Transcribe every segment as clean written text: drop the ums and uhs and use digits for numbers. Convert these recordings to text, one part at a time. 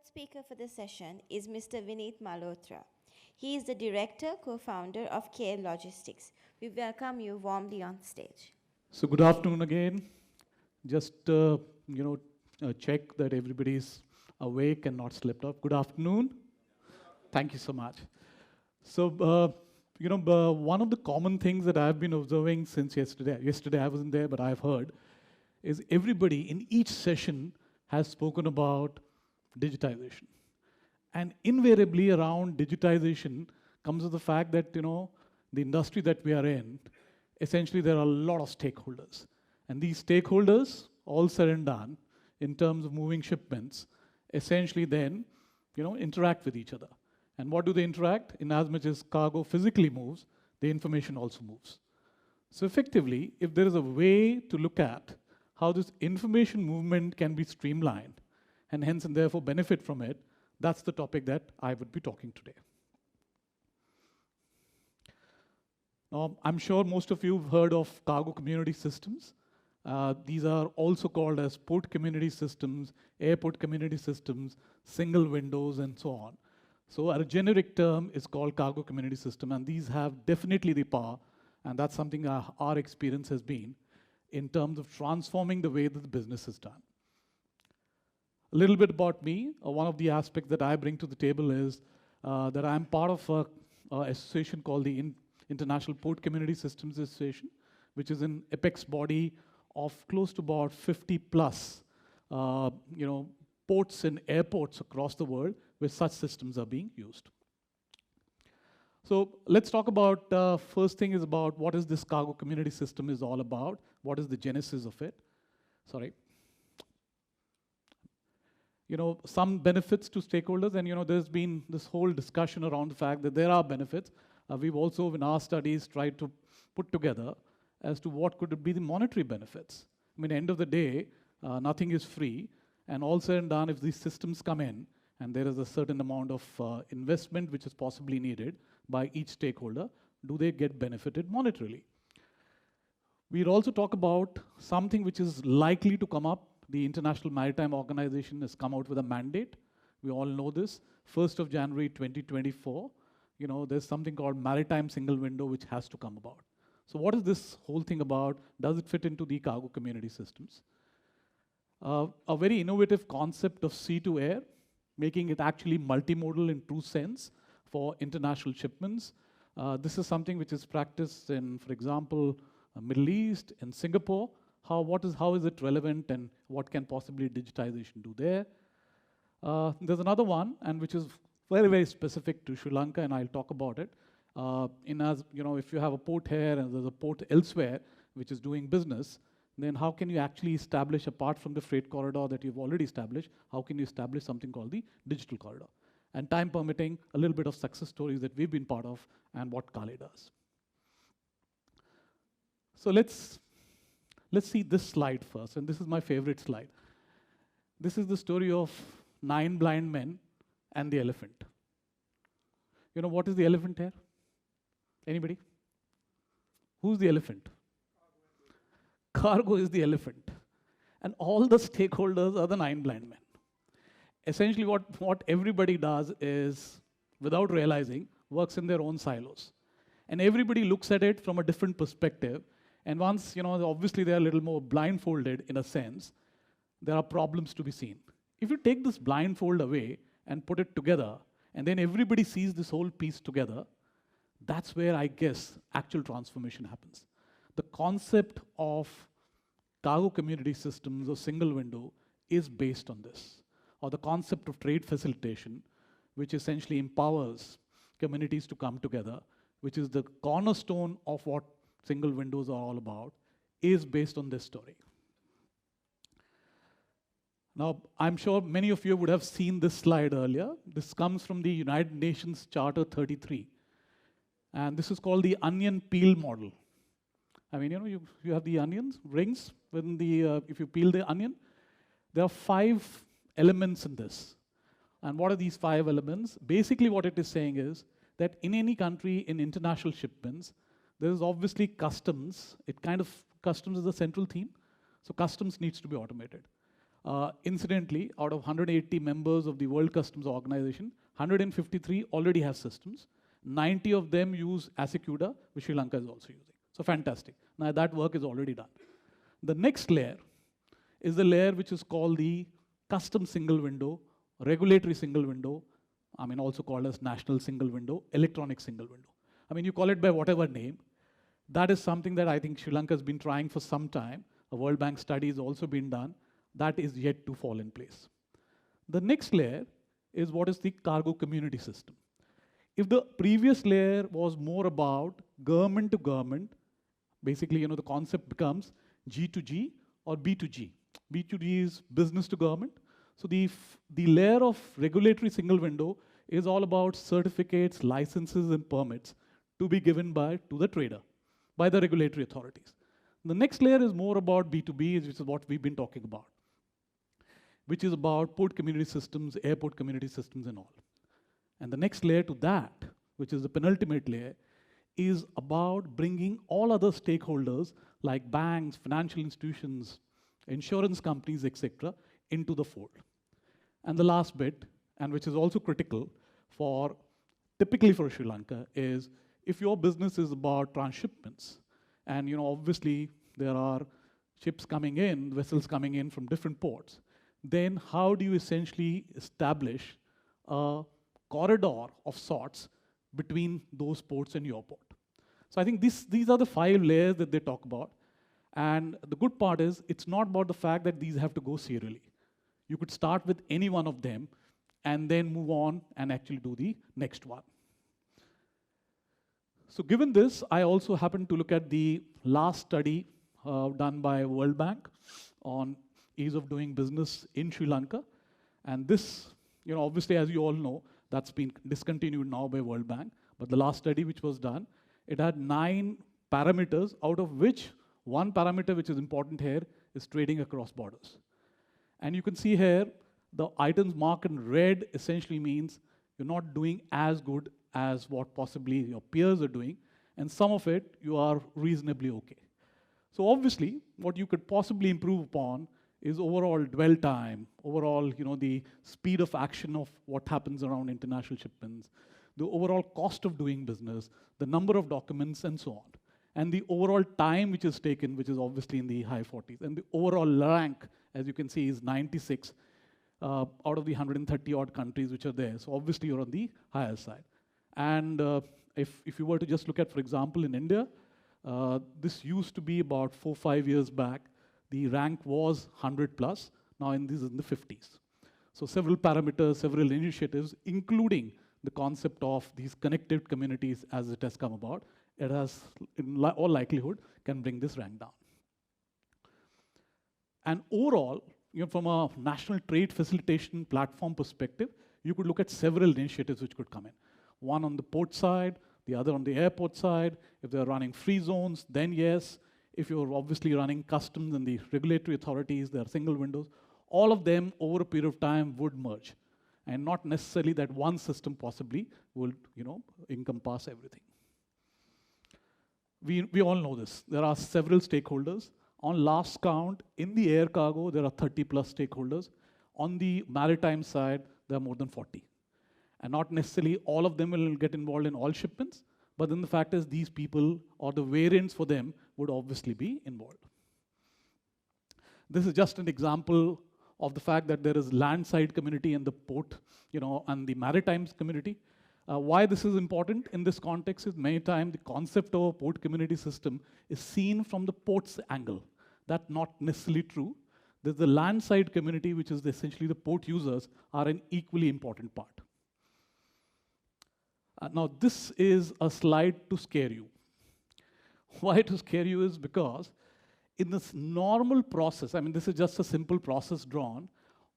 speaker for this session is Mr. Vineet Malhotra. He is the director, co-founder of Kale Logistics. We welcome you warmly on stage. So good afternoon again. Just check that everybody's awake and not slept off. Good afternoon. Thank you so much. So one of the common things that I've been observing since yesterday. Yesterday I wasn't there, but I've heard, is everybody in each session has spoken about digitization, and invariably around digitization comes with the fact that the industry that we are in. Essentially, there are a lot of stakeholders. And these stakeholders, all said and done, in terms of moving shipments, essentially then, interact with each other. And what do they interact? In as much as cargo physically moves, the information also moves. So effectively, if there is a way to look at how this information movement can be streamlined, and hence and therefore benefit from it, that's the topic that I would be talking today. I'm sure most of you have heard of cargo community systems. These are also called as port community systems, airport community systems, single windows, and so on. So a generic term is called cargo community system, and these have definitely the power, and that's something our experience has been in terms of transforming the way that the business is done. A little bit about me. One of the aspects that I bring to the table is that I'm part of an association called the International Port Community Systems Association, which is an apex body of close to about 50 plus ports and airports across the world where such systems are being used. So let's talk about, first thing is about what is this cargo community system is all about, what is the genesis of it. Sorry. Some benefits to stakeholders, and there's been this whole discussion around the fact that there are benefits. We've also, in our studies, tried to put together as to what could be the monetary benefits. I mean, end of the day, nothing is free, and all said and done, if these systems come in, and there is a certain amount of investment which is possibly needed by each stakeholder, do they get benefited monetarily? We'll also talk about something which is likely to come up. The International Maritime Organization has come out with a mandate. We all know this. 1st of January 2024, there's something called maritime single window which has to come about. So what is this whole thing about? Does it fit into the cargo community systems? A very innovative concept of sea to air, making it actually multimodal in true sense for international shipments. This is something which is practiced in, for example, Middle East, in Singapore. How is it relevant, and what can possibly digitization do there? There's another one, and which is very, very specific to Sri Lanka, and I'll talk about it. If you have a port here and there's a port elsewhere which is doing business, then how can you actually establish, apart from the freight corridor that you've already established, how can you establish something called the digital corridor? And time permitting, a little bit of success stories that we've been part of and what Kale does. So let's see this slide first, and this is my favorite slide. This is the story of 9 blind men and the elephant. What is the elephant here? Anybody? Who's the elephant? Cargo is the elephant. And all the stakeholders are the 9 blind men. Essentially what everybody does is, without realizing, works in their own silos. And everybody looks at it from a different perspective. And once, obviously they're a little more blindfolded in a sense, there are problems to be seen. If you take this blindfold away and put it together, and then everybody sees this whole piece together, that's where I guess actual transformation happens. The concept of cargo community systems or single window is based on this, or the concept of trade facilitation, which essentially empowers communities to come together, which is the cornerstone of what single windows are all about, is based on this story. Now, I'm sure many of you would have seen this slide earlier. This comes from the United Nations Charter 33. And this is called the onion peel model. I mean, you have the onions, rings, if you peel the onion. There are 5 elements in this. And what are these 5 elements? Basically, what it is saying is that in any country, in international shipments, there is obviously customs. Customs is the central theme. So customs needs to be automated. Incidentally, out of 180 members of the World Customs Organization, 153 already have systems. 90 of them use Asecuda, which Sri Lanka is also using. So fantastic. Now that work is already done. The next layer is the layer which is called the custom single window, regulatory single window, also called as national single window, electronic single window. You call it by whatever name. That is something that I think Sri Lanka has been trying for some time. A World Bank study has also been done. That is yet to fall in place. The next layer is what is the cargo community system. If the previous layer was more about government to government, basically, the concept becomes G to G or B to G. B to G is business to government. So the layer of regulatory single window is all about certificates, licenses, and permits to be given to the trader, by the regulatory authorities. The next layer is more about B2B, which is what we've been talking about, which is about port community systems, airport community systems, and all. And the next layer to that, which is the penultimate layer, is about bringing all other stakeholders like banks, financial institutions, insurance companies, etc., into the fold. And the last bit, and which is also critical typically for Sri Lanka, is if your business is about transshipments, and obviously there are ships coming in, vessels coming in from different ports, then how do you essentially establish a corridor of sorts between those ports and your port? So I think these are the 5 layers that they talk about. And the good part is, it's not about the fact that these have to go serially. You could start with any one of them and then move on and actually do the next one. So given this, I also happened to look at the last study done by World Bank on ease of doing business in Sri Lanka. And this, obviously, as you all know, that's been discontinued now by World Bank. But the last study which was done, it had 9 parameters, out of which one parameter which is important here is trading across borders. And you can see here, the items marked in red essentially means you're not doing as good as what possibly your peers are doing, and some of it you are reasonably okay. So obviously, what you could possibly improve upon is overall dwell time, overall, the speed of action of what happens around international shipments, the overall cost of doing business, the number of documents, and so on. And the overall time which is taken, which is obviously in the high 40s. And the overall rank, as you can see, is 96 out of the 130 odd countries which are there. So obviously you're on the higher side. And if you were to just look at, for example, in India, this used to be about 4-5 years back. The rank was 100 plus. Now this is in the 50s. So several parameters, several initiatives, including the concept of these connected communities as it has come about, it has, in all likelihood, can bring this rank down. And overall, from a national trade facilitation platform perspective, you could look at several initiatives which could come in. One on the port side, the other on the airport side. If they're running free zones, then yes. If you're obviously running customs and the regulatory authorities, there are single windows. All of them over a period of time would merge. And not necessarily that one system possibly will encompass everything. We all know this. There are several stakeholders. On last count, in the air cargo, there are 30 plus stakeholders. On the maritime side, there are more than 40. And not necessarily all of them will get involved in all shipments, but then the fact is these people or the variants for them would obviously be involved. This is just an example of the fact that there is landside community and the port, and the maritime community. Why this is important in this context is many times the concept of a port community system is seen from the port's angle. That's not necessarily true. There's the landside community, which is essentially the port users, are an equally important part. Now, this is a slide to scare you. Why to scare you is because in this normal process, this is just a simple process drawn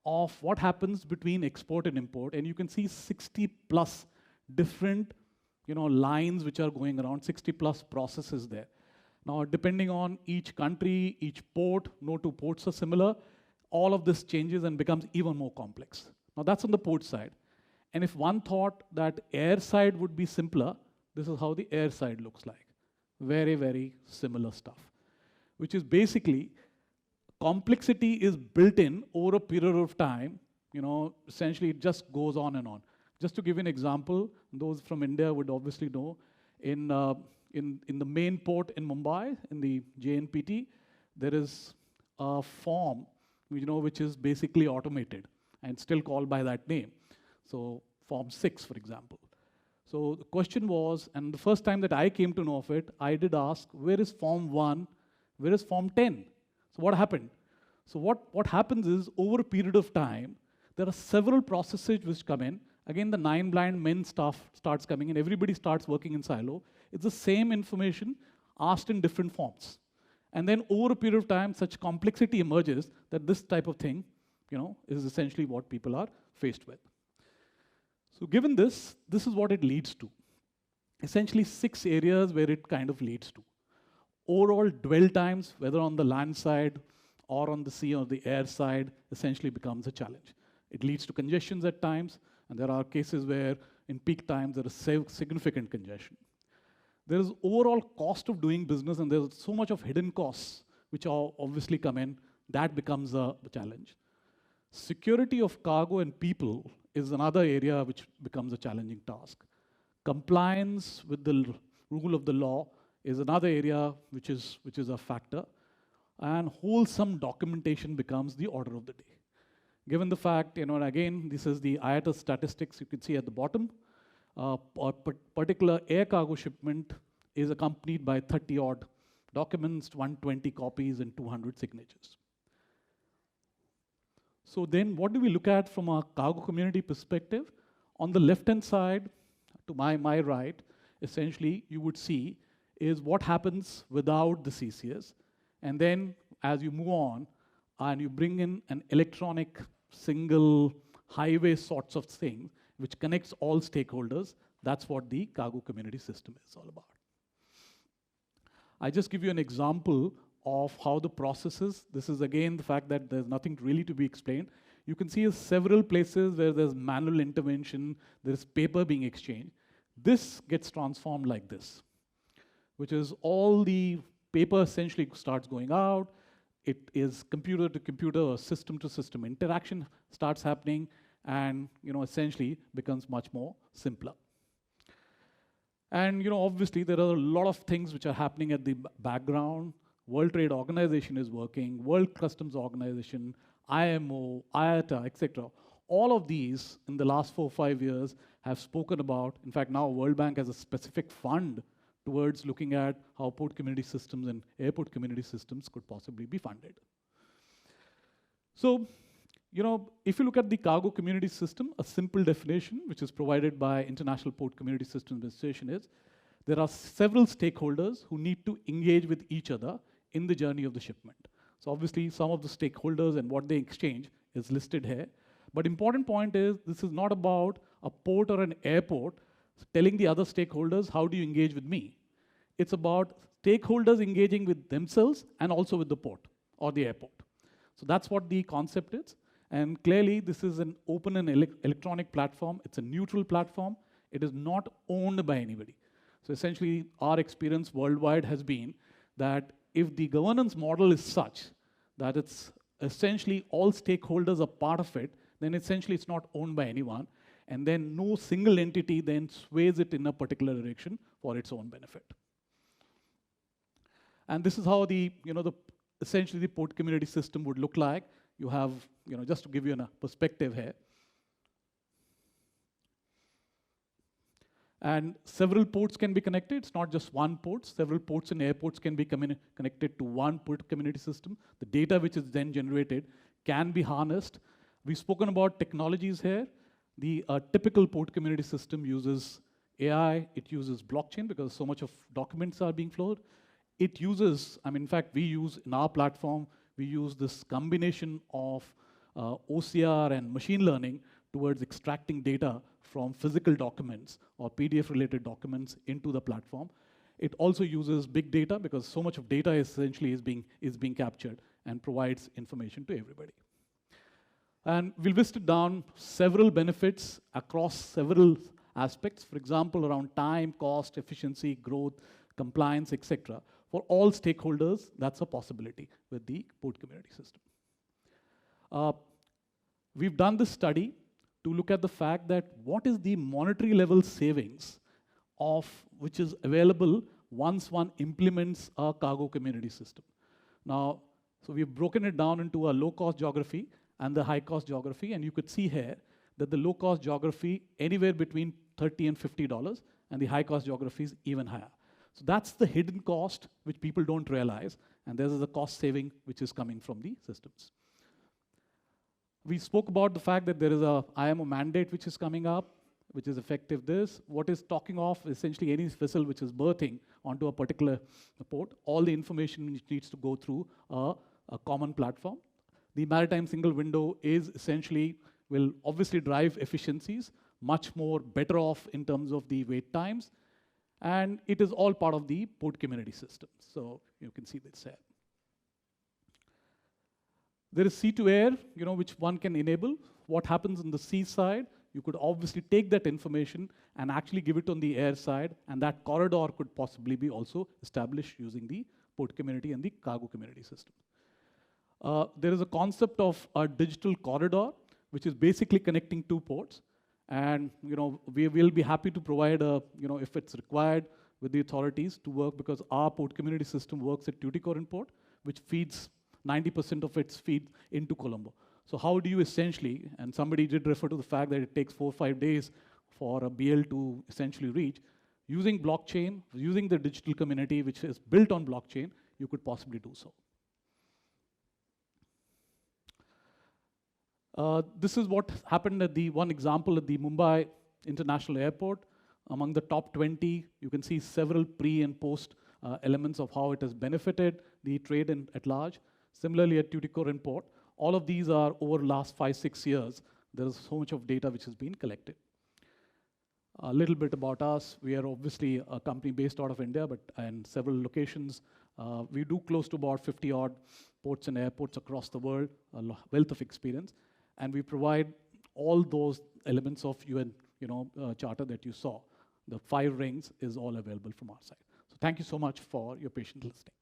of what happens between export and import, and you can see 60 plus different lines which are going around, 60 plus processes there. Now, depending on each country, each port, no two ports are similar, all of this changes and becomes even more complex. Now, that's on the port side. And if one thought that air side would be simpler, this is how the air side looks like. Very, very similar stuff, which is basically complexity is built in over a period of time. Essentially it just goes on and on. Just to give you an example, those from India would obviously know, in the main port in Mumbai, in the JNPT, there is a form, which is basically automated and still called by that name. So form 6, for example. So the question was, and the first time that I came to know of it, I did ask, where is form 1, where is form 10? So what happened? So what happens is, over a period of time, there are several processes which come in. Again, the 9 blind men stuff starts coming in, everybody starts working in silo. It's the same information asked in different forms. And then over a period of time, such complexity emerges that this type of thing, is essentially what people are faced with. So given this is what it leads to. Essentially 6 areas where it kind of leads to. Overall dwell times, whether on the land side or on the sea or the air side, essentially becomes a challenge. It leads to congestions at times, and there are cases where in peak times there is significant congestion. There is overall cost of doing business, and there's so much of hidden costs which are obviously come in. That becomes a challenge. Security of cargo and people is another area which becomes a challenging task. Compliance with the rule of the law is another area which is a factor. And wholesome documentation becomes the order of the day. Given the fact, and again, this is the IATA statistics you can see at the bottom. A particular air cargo shipment is accompanied by 30-odd documents, 120 copies, and 200 signatures. So then what do we look at from a cargo community perspective? On the left-hand side, to my right, essentially you would see is what happens without the CCS. And then as you move on and you bring in an electronic single highway sorts of thing, which connects all stakeholders, that's what the cargo community system is all about. I just give you an example of how the process is. This is again the fact that there's nothing really to be explained. You can see several places where there's manual intervention, there's paper being exchanged. This gets transformed like this, which is all the paper essentially starts going out. It is computer to computer or system to system interaction starts happening, and essentially becomes much more simpler. And obviously there are a lot of things which are happening at the background. World Trade Organization is working, World Customs Organization, IMO, IATA, etc. All of these in the last 4 or 5 years have spoken about. In fact, now World Bank has a specific fund towards looking at how port community systems and airport community systems could possibly be funded. So, if you look at the cargo community system, a simple definition which is provided by International Port Community Systems Administration is, there are several stakeholders who need to engage with each other in the journey of the shipment. So obviously some of the stakeholders and what they exchange is listed here. But important point is, this is not about a port or an airport telling the other stakeholders, how do you engage with me? It's about stakeholders engaging with themselves and also with the port or the airport. So that's what the concept is. And clearly this is an open and electronic platform. It's a neutral platform. It is not owned by anybody. So essentially our experience worldwide has been that if the governance model is such that it's essentially all stakeholders are part of it, then essentially it's not owned by anyone. And then no single entity then sways it in a particular direction for its own benefit. And this is how essentially the port community system would look like. You have, just to give you a perspective here. And several ports can be connected. It's not just one port. Several ports and airports can be connected to one port community system. The data which is then generated can be harnessed. We've spoken about technologies here. The typical port community system uses AI. It uses blockchain because so much of documents are being flowed. It uses, in fact, we use in our platform, we use this combination of OCR and machine learning towards extracting data from physical documents or PDF-related documents into the platform. It also uses big data because so much of data essentially is being captured and provides information to everybody. And we'll list it down several benefits across several aspects. For example, around time, cost, efficiency, growth, compliance, etc. for all stakeholders, that's a possibility with the port community system. We've done this study to look at the fact that what is the monetary level savings of which is available once one implements a cargo community system. Now, so we've broken it down into a low-cost geography and the high-cost geography, and you could see here that the low-cost geography anywhere between $30 and $50, and the high-cost geography is even higher. So that's the hidden cost which people don't realize, and there's the cost saving which is coming from the systems. We spoke about the fact that there is a IMO mandate which is coming up, which is effective this. What is talking off essentially any vessel which is berthing onto a particular port, all the information which needs to go through a common platform. The maritime single window is essentially, will obviously drive efficiencies, much more better off in terms of the wait times, and it is all part of the port community system. So you can see this here. There is sea-to-air, which one can enable. What happens on the sea side, you could obviously take that information and actually give it on the air side, and that corridor could possibly be also established using the port community and the cargo community system. There is a concept of a digital corridor, which is basically connecting two ports. And we will be happy to provide, if it's required, with the authorities to work, because our port community system works at Tuticorin port, which feeds 90% of its feed into Colombo. So how do you essentially, and somebody did refer to the fact that it takes 4 or 5 days for a BL to essentially reach, using blockchain, using the digital community which is built on blockchain, you could possibly do so. This is what happened at one example at the Mumbai International Airport. Among the top 20, you can see several pre and post elements of how it has benefited the trade at large. Similarly, at Tuticorin port, all of these are over the last 5-6 years. There is so much of data which has been collected. A little bit about us. We are obviously a company based out of India, but in several locations. We do close to about 50-odd ports and airports across the world, a wealth of experience. And we provide all those elements of UN charter that you saw. The 5 rings is all available from our side. So thank you so much for your patient listening.